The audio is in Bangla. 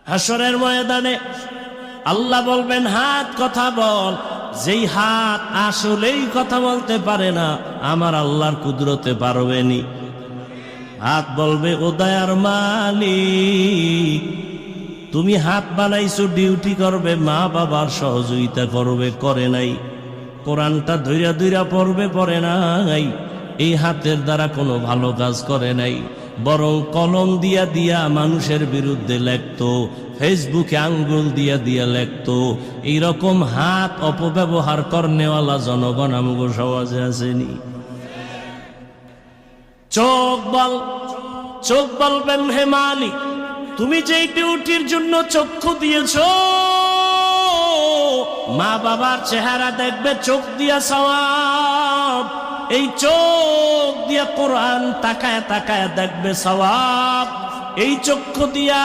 হাসরের ময়দানে আল্লাহ বলবেন, হাত কথা বল। যেই হাত আসলেই কথা বলতে পারে না, আমার আল্লাহর কুদরতে পারবেনি। হাত বলবে, ও দয়ার মালিক, তুমি হাত বানাইছো ডিউটি করবে, মা বাবার সহযোগিতা করবে, করে নাই। কোরআনটা ধৈরা ধৈরা পড়বে, পড়ে নাই। এই হাতের দ্বারা কোনো ভালো কাজ করে নাই, বরং কলম দিয়া দিয়া মানুষের বিরুদ্ধে লেখতো, ফেসবুকে আঙ্গুল দিয়া দিয়া লেখতো। এইরকম হাত অপব্যবহার করনেওয়ালা জনগণ আমগো সমাজে আসেনি। চোখ বলবেন, হে মালিক, তুমি যেই ডিউটির জন্য চক্ষু দিয়েছো, মা বাবার চেহারা দেখবে চোখ দিয়া সওয়াব। এই চোখ দিয়া কোরআন তাকায় তাকায় দেখবে সওয়াব। এই চক্ষু দিয়া